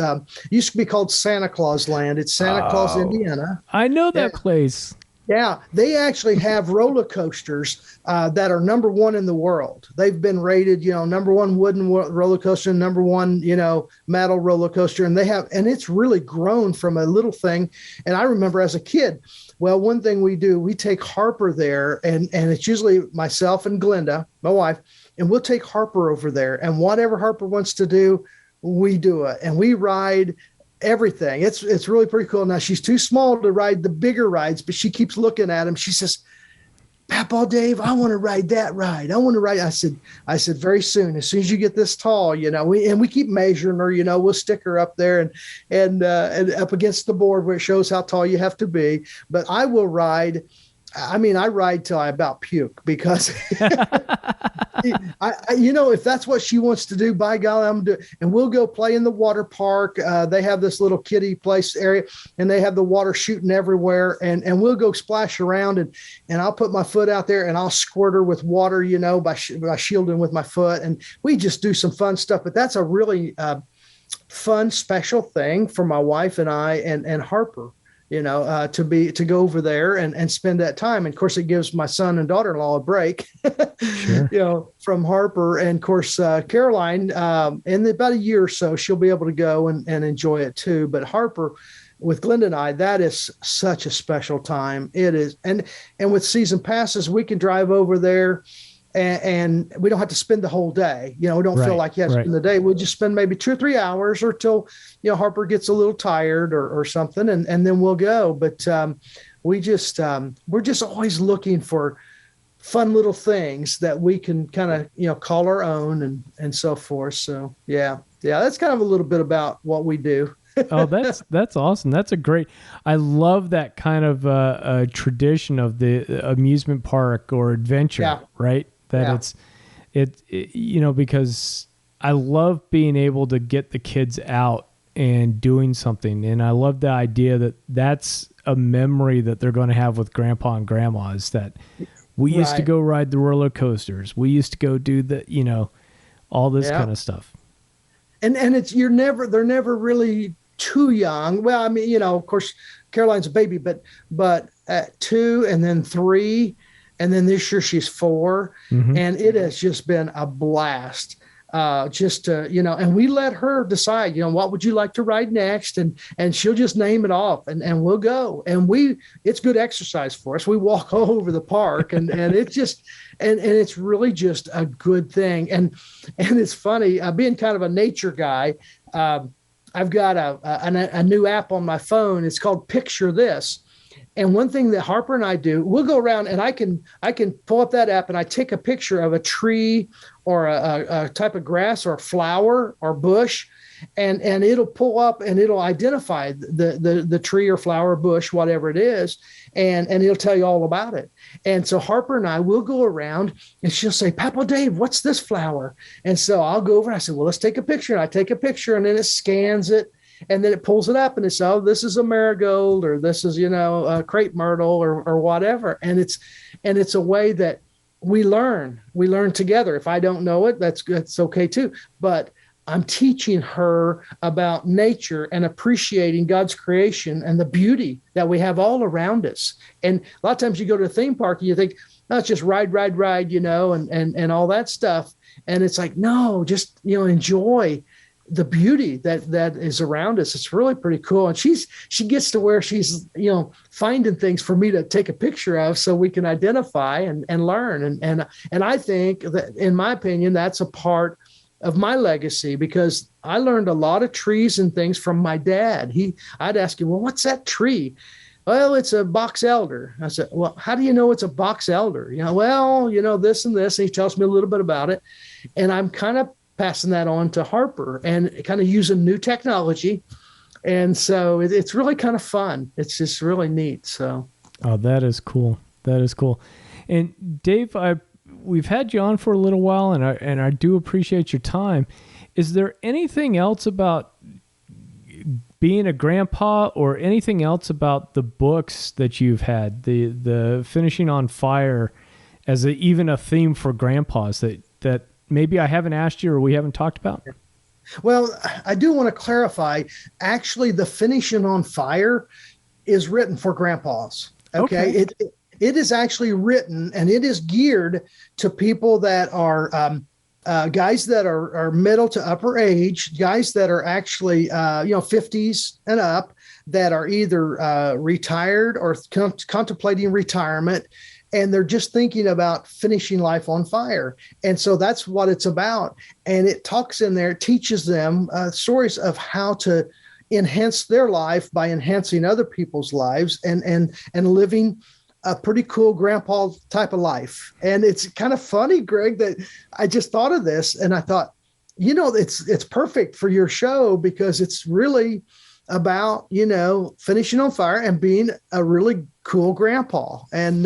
used to be called Santa Claus Land. It's Santa Claus, Indiana. I know that place. Yeah, they actually have roller coasters that are number 1 in the world. They've been rated, number 1 wooden roller coaster, number 1, metal roller coaster, and it's really grown from a little thing. And I remember as a kid, well, one thing we do, we take Harper there, and it's usually myself and Glenda, my wife, and we'll take Harper over there, and whatever Harper wants to do, we do it, and we ride everything. It's really pretty cool. Now, she's too small to ride the bigger rides, but she keeps looking at them. She says, Papa, Dave, I want to ride that ride. I want to ride. I said, very soon, as soon as you get this tall, we keep measuring her, we'll stick her up there and up against the board where it shows how tall you have to be. But I will ride. I ride till I about puke, because if that's what she wants to do, by golly, I'm going to do it. And we'll go play in the water park. They have this little kiddie place area, and they have the water shooting everywhere. And we'll go splash around, and I'll put my foot out there, and I'll squirt her with water, by shielding with my foot. And we just do some fun stuff. But that's a really fun, special thing for my wife and I and Harper. To go over there and spend that time. And of course, it gives my son and daughter-in-law a break, Sure. From Harper. And of course, Caroline, in about a year or so, she'll be able to go and enjoy it too. But Harper, with Glenda and I, that is such a special time. It is. And with season passes, we can drive over there, and we don't have to spend the whole day. We don't feel like you have to spend the day. We'll just spend maybe 2 or 3 hours, or till, Harper gets a little tired or something, and then we'll go. But we're just always looking for fun little things that we can kind of, call our own and so forth. So, yeah, that's kind of a little bit about what we do. Oh, that's awesome. That's a great. I love that kind of tradition of the amusement park or adventure, Yeah. right? That Yeah. because I love being able to get the kids out and doing something, and I love the idea that that's a memory that they're going to have with Grandpa and Grandma. Is that we used to Right. go ride the roller coasters, we used to go do all this Yeah. kind of stuff. And they're never really too young. Well, I mean, of course, Caroline's a baby, but at 2 and then 3, and then this year she's 4, Mm-hmm. and it has just been a blast. Just to, and we let her decide, what would you like to ride next? And she'll just name it off, and we'll go. And it's good exercise for us. We walk all over the park, and it's just, and it's really just a good thing. And it's funny, being kind of a nature guy. I've got a new app on my phone. It's called Picture This. And one thing that Harper and I do, we'll go around and I can pull up that app and I take a picture of a tree or a type of grass or a flower or bush, and it'll pull up and it'll identify the tree or flower, bush, whatever it is, and it'll tell you all about it. And so Harper and I will go around and she'll say, Papa Dave, what's this flower? And so I'll go over and I say, well, let's take a picture. And I take a picture and then it scans it. And then it pulls it up and it's, oh, this is a marigold, or this is, a crepe myrtle, or whatever. And it's a way that we learn together. If I don't know it, that's okay too. But I'm teaching her about nature and appreciating God's creation and the beauty that we have all around us. And a lot of times you go to a theme park and you think, no, it's just ride, and all that stuff. And it's like, no, just, enjoy the beauty that is around us. It's really pretty cool. And she gets to where she's, finding things for me to take a picture of so we can identify and learn. And I think that, in my opinion, that's a part of my legacy, because I learned a lot of trees and things from my dad. I'd ask him, well, what's that tree? Well, it's a box elder. I said, well, how do you know it's a box elder? This and this. And he tells me a little bit about it. And I'm kind of passing that on to Harper and kind of using new technology. And so it's really kind of fun. It's just really neat. So. Oh, that is cool. That is cool. And Dave, we've had you on for a little while, and I do appreciate your time. Is there anything else about being a grandpa, or anything else about the books that you've had, the Finishing on Fire, as even a theme for grandpas that maybe I haven't asked you or we haven't talked about? Well, I do want to clarify. Actually, the Finishing on Fire is written for grandpas. Okay. It is actually written, and it is geared to people that are guys that are middle to upper age, guys that are actually 50s and up, that are either retired or contemplating retirement. And they're just thinking about finishing life on fire. And so that's what it's about. And it talks in there, it teaches them stories of how to enhance their life by enhancing other people's lives and living a pretty cool grandpa type of life. And it's kind of funny, Greg, that I just thought of this and I thought, it's perfect for your show, because it's really about, finishing on fire and being a really cool grandpa. And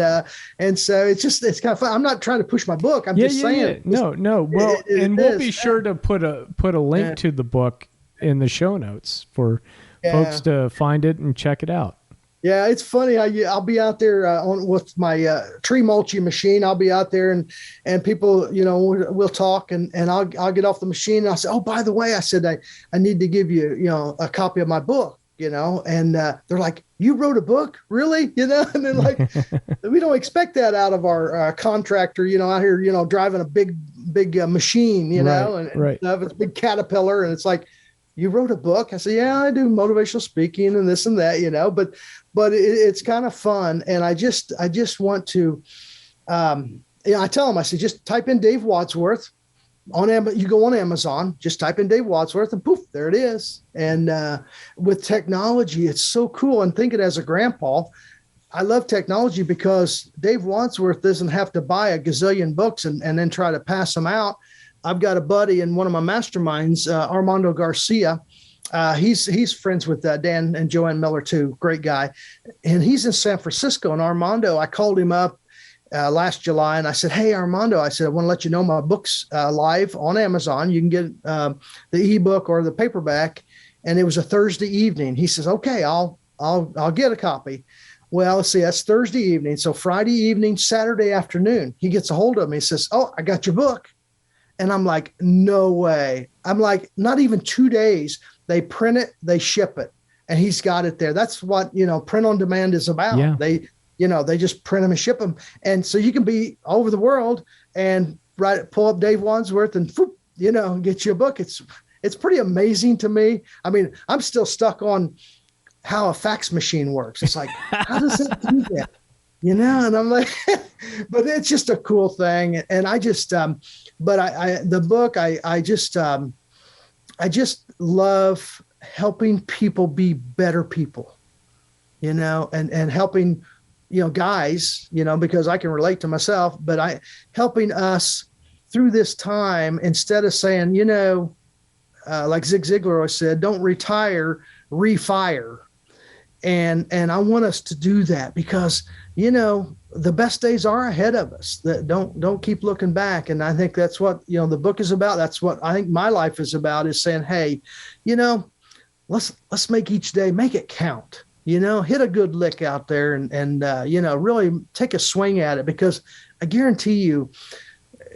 so it's kind of fun. I'm not trying to push my book. I'm just saying. Yeah. No. Well, we'll be sure to put a link to the book in the show notes for folks to find it and check it out. Yeah, it's funny how I'll be out there with my tree mulching machine. I'll be out there and people, we'll talk and I'll get off the machine and I'll say, oh, by the way, I said, I need to give you, a copy of my book, and they're like, you wrote a book? Really? And then like, we don't expect that out of our contractor, out here, driving a big machine, and stuff. It's a big Caterpillar. And it's like, you wrote a book? I said, yeah, I do motivational speaking and this and that, but it's kind of fun. And I just want to, I tell them, I said, just type in Dave Wadsworth you go on Amazon, just type in Dave Wadsworth and poof, there it is. And with technology, it's so cool. And thinking as a grandpa, I love technology because Dave Wadsworth doesn't have to buy a gazillion books and then try to pass them out. I've got a buddy in one of my masterminds, Armando Garcia. He's friends with Dan and Joanne Miller too. Great guy. And he's in San Francisco. And Armando, I called him up last July and I said, hey, Armando, I said, I want to let you know my book's live on Amazon. You can get the ebook or the paperback. And it was a Thursday evening. He says, okay, I'll get a copy. Well, let's see, that's Thursday evening. So Friday evening, Saturday afternoon, he gets a hold of me. He says, oh, I got your book. And I'm like, no way. I'm like, not even 2 days. They print it, they ship it, and he's got it there. That's what, print on demand is about. Yeah. They just print them and ship them. And so you can be over the world and pull up Dave Wadsworth and, get you a book. It's pretty amazing to me. I mean, I'm still stuck on how a fax machine works. It's like, how does it do that? And I'm like, but it's just a cool thing. And I just, the book, I just love helping people be better people, and helping, guys, because I can relate to myself, but helping us through this time, instead of saying, like Zig Ziglar always said, don't retire, refire. And I want us to do that because, the best days are ahead of us. That don't keep looking back. And I think that's what, the book is about. That's what I think my life is about, is saying, hey, let's make each day, make it count, hit a good lick out there and really take a swing at it, because I guarantee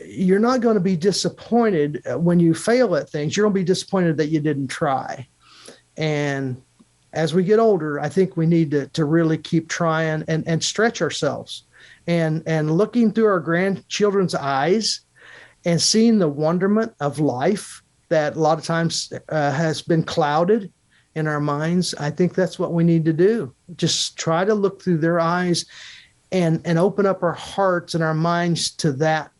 you're not going to be disappointed when you fail at things. You're going to be disappointed that you didn't try. And as we get older, I think we need to really keep trying and stretch ourselves and looking through our grandchildren's eyes and seeing the wonderment of life that a lot of times has been clouded in our minds. I think that's what we need to do. Just try to look through their eyes and open up our hearts and our minds to that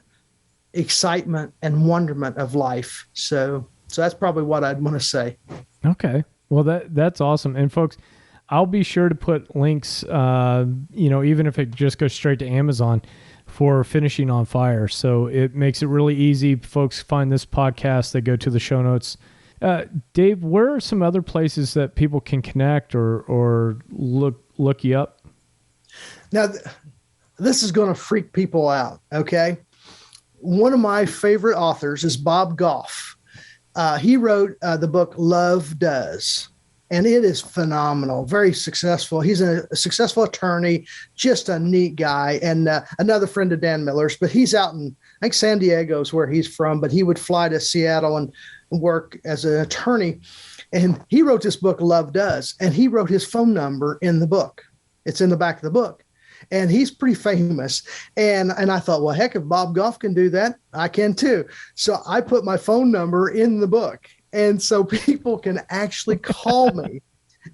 excitement and wonderment of life. So that's probably what I'd want to say. Okay. Well, that's awesome. And folks, I'll be sure to put links, even if it just goes straight to Amazon, for Finishing on Fire. So it makes it really easy. Folks find this podcast, they go to the show notes. Dave, where are some other places that people can connect or look you up? Now, this is going to freak people out, okay? One of my favorite authors is Bob Goff. He wrote the book Love Does, and it is phenomenal, very successful. He's a successful attorney, just a neat guy, and another friend of Dan Miller's, but he's out in, I think San Diego is where he's from, but he would fly to Seattle and work as an attorney. And he wrote this book, Love Does, and he wrote his phone number in the book. It's in the back of the book. And he's pretty famous. And I thought, well, heck, if Bob Goff can do that, I can too. So I put my phone number in the book. And so people can actually call me.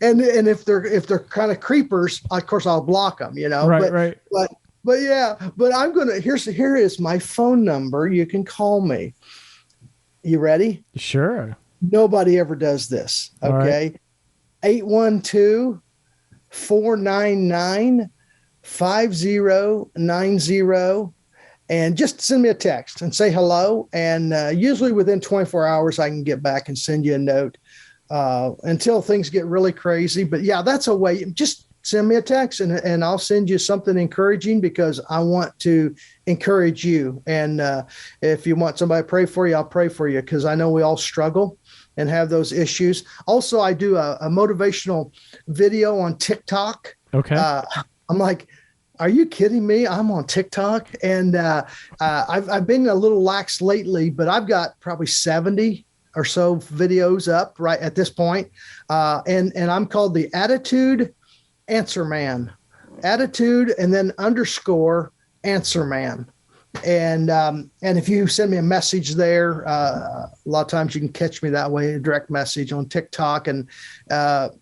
And if they're kind of creepers, of course I'll block them, Right. But yeah, but here is my phone number. You can call me. You ready? Sure. Nobody ever does this. Okay. 812-499 5090, and just send me a text and say hello. And usually within 24 hours, I can get back and send you a note until things get really crazy. But yeah, that's a way. Just send me a text and I'll send you something encouraging, because I want to encourage you. And if you want somebody to pray for you, I'll pray for you, because I know we all struggle and have those issues. Also, I do a motivational video on TikTok. Okay. I'm like, are you kidding me? I'm on TikTok, and I've been a little lax lately, but I've got probably 70 or so videos up right at this point. And I'm called the Attitude Answer Man. Attitude and then _ Answer Man. And if you send me a message there, a lot of times you can catch me that way, a direct message on TikTok. And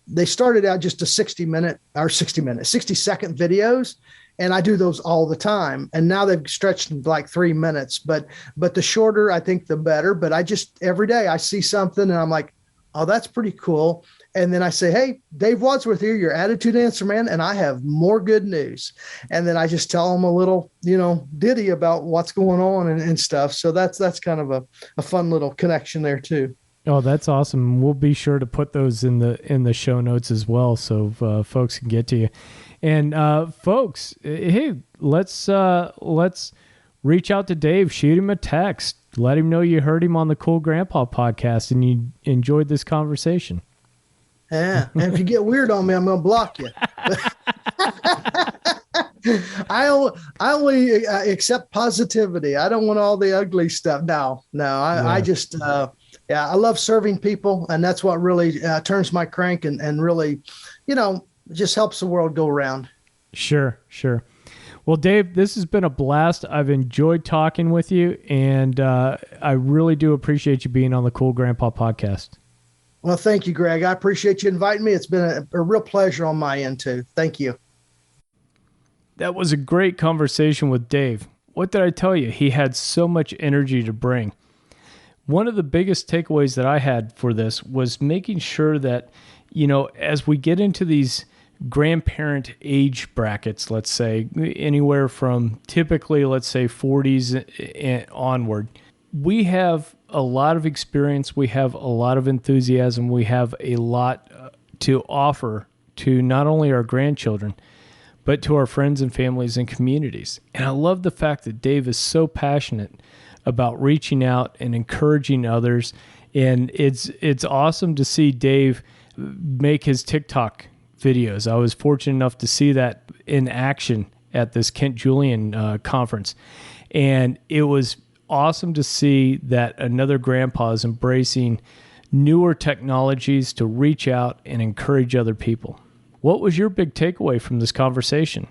they started out just a 60-second videos. And I do those all the time. And now they've stretched to like 3 minutes, but the shorter, I think the better. But every day I see something and I'm like, oh, that's pretty cool. And then I say, hey, Dave Wadsworth here, your Attitude Answer Man, and I have more good news. And then I just tell them a little, ditty about what's going on and stuff. So that's kind of a fun little connection there too. Oh, that's awesome. We'll be sure to put those in the show notes as well, so folks can get to you. And folks, hey, let's reach out to Dave, shoot him a text, let him know you heard him on the Cool Grandpa podcast and you enjoyed this conversation. Yeah, and if you get weird on me, I'm going to block you. I only accept positivity. I don't want all the ugly stuff. No, I just, I love serving people, and that's what really turns my crank and really, just helps the world go around. Sure. Well, Dave, this has been a blast. I've enjoyed talking with you, and I really do appreciate you being on the Cool Grandpa podcast. Well, thank you, Greg. I appreciate you inviting me. It's been a real pleasure on my end, too. Thank you. That was a great conversation with Dave. What did I tell you? He had so much energy to bring. One of the biggest takeaways that I had for this was making sure that, as we get into these grandparent age brackets, let's say, anywhere from typically, let's say, 40s and onward, we have a lot of experience, we have a lot of enthusiasm, we have a lot to offer to not only our grandchildren, but to our friends and families and communities. And I love the fact that Dave is so passionate about reaching out and encouraging others. And it's awesome to see Dave make his TikTok videos. I was fortunate enough to see that in action at this Kent Julian conference. And it was awesome to see that another grandpa is embracing newer technologies to reach out and encourage other people. What was your big takeaway from this conversation?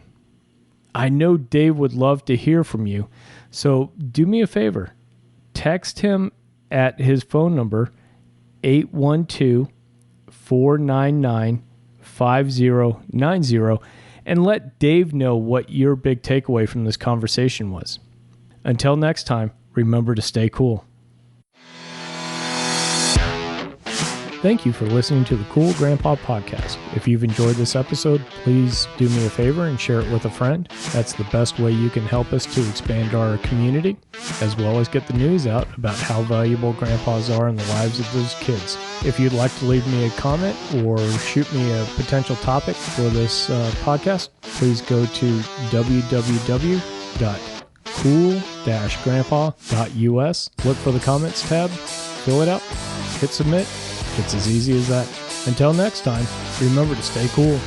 I know Dave would love to hear from you, so do me a favor. Text him at his phone number, 812-499-5090, and let Dave know what your big takeaway from this conversation was. Until next time, remember to stay cool. Thank you for listening to the Cool Grandpa Podcast. If you've enjoyed this episode, please do me a favor and share it with a friend. That's the best way you can help us to expand our community, as well as get the news out about how valuable grandpas are in the lives of those kids. If you'd like to leave me a comment or shoot me a potential topic for this podcast, please go to www.cool-grandpa.us. Look for the comments tab, fill it out, hit submit. It's as easy as that. Until next time, remember to stay cool.